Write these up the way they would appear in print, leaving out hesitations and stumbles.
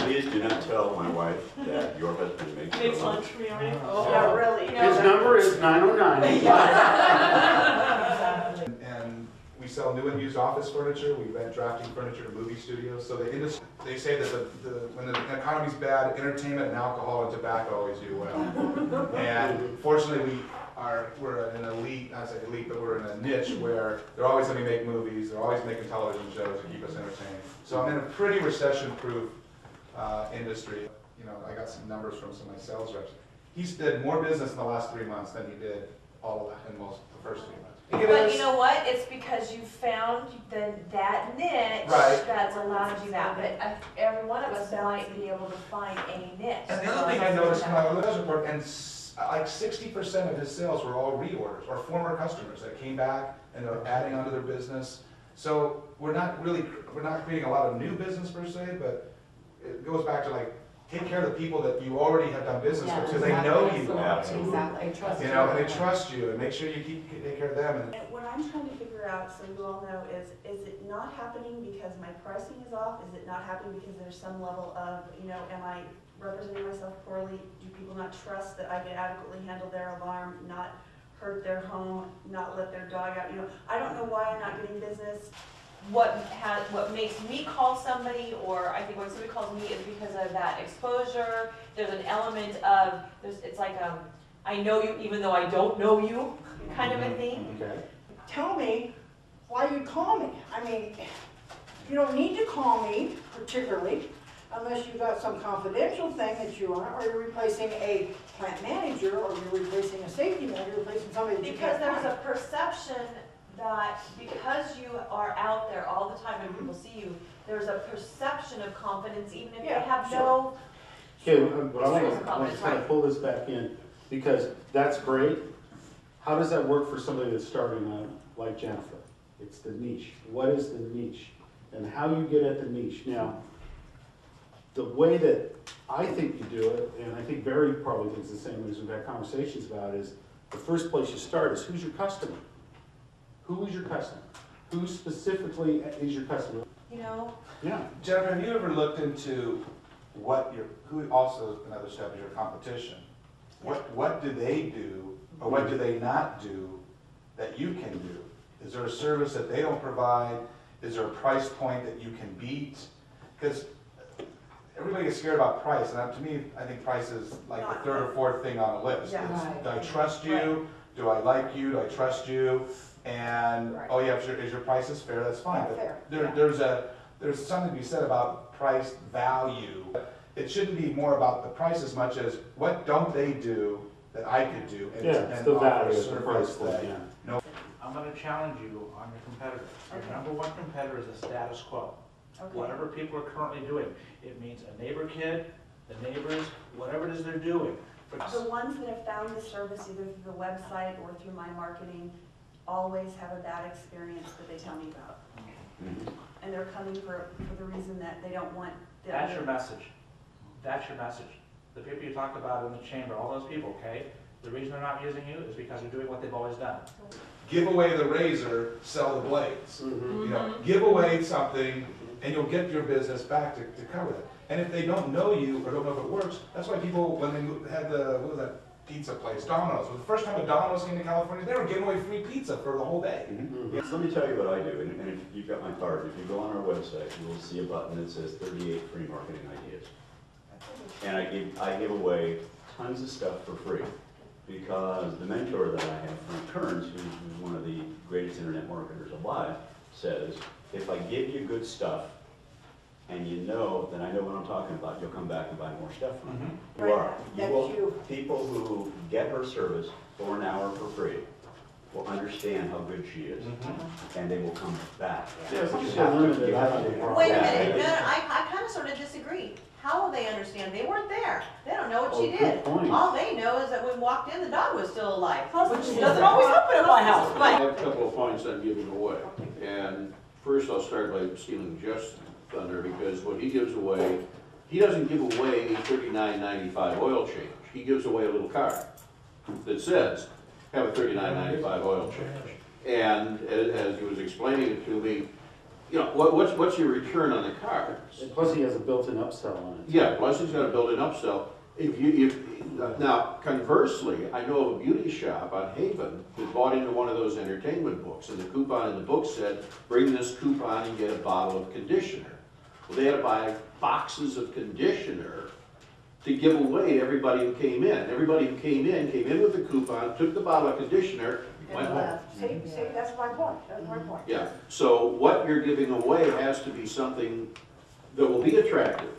Please do not tell my wife that your husband makes her lunch for me already. Oh, yeah, really. His number is 909. And we sell new and used office furniture. We rent drafting furniture to movie studios. So they say that when the economy's bad, entertainment and alcohol and tobacco always do well. And fortunately, we're an elite, not say elite, but we're in a niche where they're always going to make movies. They're always making television shows to keep us entertained. So I'm in a pretty recession-proof industry. You know, I got some numbers from some of my sales reps. He's did more business in the last 3 months than he did all of in most the first 3 months. But you know what? It's because you found that niche that's allowed you that. But every one of us might be able to find a niche. And the other thing I noticed when I was at report, and like 60% of his sales were all reorders or former customers that came back and they're adding onto their business. So we're not creating a lot of new business per se, but it goes back to like, take care of the people that you already have done business with because they know you. Exactly. You know, and they trust you, and make sure you take care of them. And what I'm trying to figure out, so you all know, is it not happening because my pricing is off? Is it not happening because there's some level of, you know, am I representing myself poorly? Do people not trust that I can adequately handle their alarm, not hurt their home, not let their dog out? You know, I don't know why I'm not getting business. What makes me call somebody, or I think when somebody calls me, is because of that exposure. There's an element of, it's like I know you even though I don't know you kind of a thing. Okay. Tell me why you call me. I mean, you don't need to call me particularly unless you've got some confidential thing that you want, or you're replacing a plant manager, or you're replacing a safety manager, you're replacing somebody that you Because can't there's find. a perception that because you are out there all the time and people see you, there's a perception of confidence even if they have no... Okay, but I want to kind of pull this back in, because that's great. How does that work for somebody that's starting out like Jennifer? It's the niche. What is the niche? And how you get at the niche. Now, the way that I think you do it, and I think Barry probably thinks the same as we've had conversations about, is the first place you start is who's your customer? Who is your customer? Who specifically is your customer? You know? Yeah. Jennifer, have you ever looked into who also another step is your competition? What do they do, or what do they not do that you can do? Is there a service that they don't provide? Is there a price point that you can beat? Because everybody gets scared about price, and to me, I think price is like the third or fourth thing on the list. Yeah. Do I trust you? Do I like you? Do I trust you? And oh yeah, is your price is fair? That's fine. But there's something to be said about price value. It shouldn't be more about the price as much as what don't they do that I could do, and It's the value of the price that point, yeah. no. I'm going to challenge you on your competitor. Your number one competitor is the status quo. Okay. Whatever people are currently doing, it means a neighbor kid, the neighbors, whatever it is they're doing. The ones that have found the service either through the website or through my marketing always have a bad experience that they tell me about. And they're coming for the reason that they don't want the That's your message. That's your message. The people you talked about in the chamber, all those people, okay? The reason they're not using you is because they're doing what they've always done. Give away the razor, sell the blades. You know, give away something, and you'll get your business back to cover that. And if they don't know you or don't know if it works, that's why people, when they had what was that pizza place, Domino's. Well, the first time a Domino's came to California, they were giving away free pizza for the whole day. So let me tell you what I do, and if you've got my card, if you go on our website, you will see a button that says 38 free marketing ideas. And I give away tons of stuff for free, because the mentor that I have, Frank Kearns, who's one of the greatest internet marketers alive, says, if I give you good stuff, and you know that I know what I'm talking about, you'll come back and buy more stuff from me. You are. People who get her service for an hour for free will understand how good she is, and they will come back. Yeah, Wait a minute, I kind of sort of disagree. How will they understand? They weren't there. They don't know what she did. All they know is that when we walked in, the dog was still alive, which doesn't always happen at my house. I have a couple of points I'm giving away. And first I'll start by stealing Jeff's thunder, because what he gives away, he doesn't give away a $39.95 oil change. He gives away a little card that says, have a $39.95 oil change. And as he was explaining it to me, you know, what's your return on the cards? And plus he has a built-in upsell on it. Yeah, plus he's got to build an upsell. Now, conversely, I know of a beauty shop on Haven that bought into one of those entertainment books, and the coupon in the book said, bring this coupon and get a bottle of conditioner. Well, they had to buy boxes of conditioner to give away to everybody who came in. Everybody who came in with the coupon, took the bottle of conditioner, went home. See, that's my point, Yeah, so what you're giving away has to be something that will be attractive,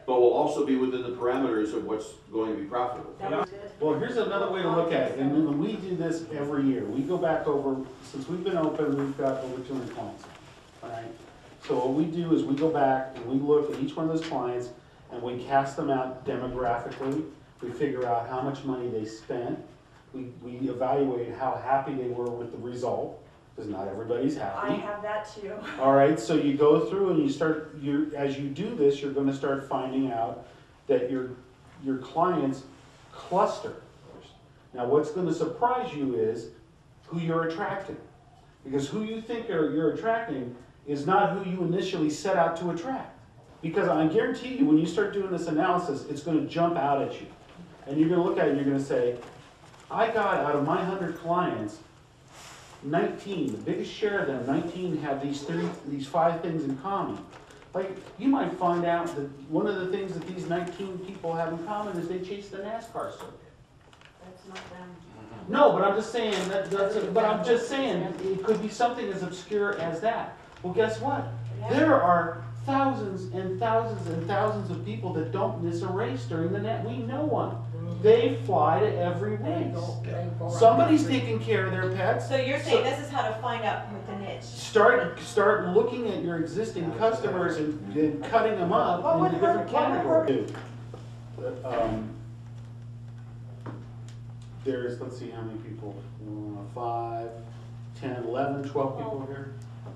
but will also be within the parameters of what's going to be profitable. Well, here's another way to look at it, and when we do this every year, we go back over, since we've been open, we've got over 200 clients, all right? So what we do is we go back and we look at each one of those clients and we cast them out demographically. We figure out how much money they spent. We evaluate how happy they were with the result, because not everybody's happy. I have that too. All right, so you go through and as you do this, you're gonna start finding out that your clients cluster. Now what's gonna surprise you is who you're attracting. Because who you think you're attracting is not who you initially set out to attract. Because I guarantee you, when you start doing this analysis, it's gonna jump out at you. And you're gonna look at it and you're gonna say, I got out of my 100 clients, 19, the biggest share of them, 19 have these 5 things in common. Like, you might find out that one of the things that these 19 people have in common is they chase the NASCAR circuit. That's not them. No, but I'm just saying, it could be something as obscure as that. Well, guess what? There are thousands and thousands and thousands of people that don't miss a race during the net. We know one. They fly to every race. Somebody's taking care of their pets. So you're saying this is how to find out with the niche? Start looking at your existing customers and cutting them up into different categories. There's, let's see how many people, 5, 10, 11, 12 people here,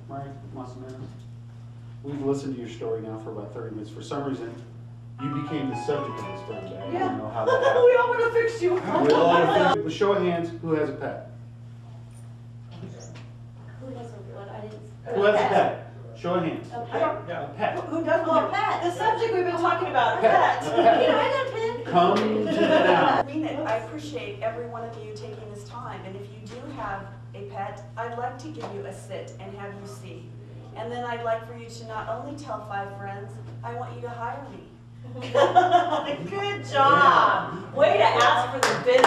right? Más o menos. We've listened to your story now for about 30 minutes. For some reason, you became the subject of this Brenda. I don't know how that happened. We all want to fix you. Show of hands, who has a pet? Who has what? I didn't. Who has a pet? Show of hands. A I pet. don't, A pet. who doesn't Well, have a pet? the subject we've been talking about, a Pet. pet. Pet. You know, I got a pen. Come to the now. I mean it. I appreciate every one of you taking this time, and if you do have a pet, I'd like to give you a sit and have you see. And then I'd like for you to not only tell 5 friends, I want you to hire me. Good job. Way to ask for the business.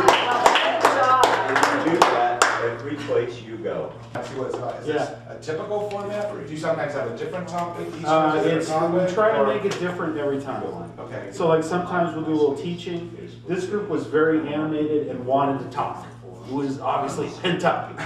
Good job. And you do that every place you go. I see what it's about. Is this a typical format, or do you sometimes have a different topic? Each time is a different We topic, try to or- make it different every time. Okay. So like sometimes we'll do a little teaching. This group was very animated and wanted to talk. It was obviously pent up.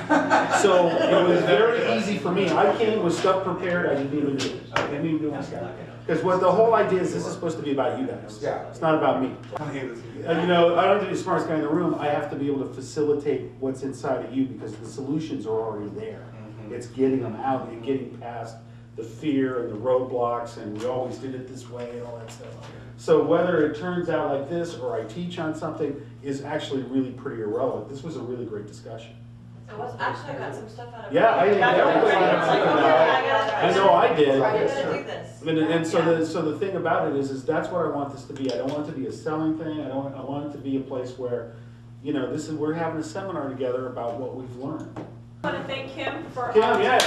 So it was very easy for me. I came with stuff prepared, I didn't even do it. I didn't even do my stuff. Because what the whole idea is, this is supposed to be about you guys. Yeah. It's not about me. You know, I don't have to be the smartest guy in the room. I have to be able to facilitate what's inside of you because the solutions are already there. It's getting them out and getting past the fear and the roadblocks and we always did it this way and all that stuff. So whether it turns out like this or I teach on something is actually really pretty irrelevant. This was a really great discussion. It was actually, I got some stuff out of it. Yeah, I think everybody I was like, okay, I know I did. I gotta do this. And so the thing about it is that's what I want this to be. I don't want it to be a selling thing. I want it to be a place where, you know, we're having a seminar together about what we've learned. I want to thank Kim for. Kim, yes.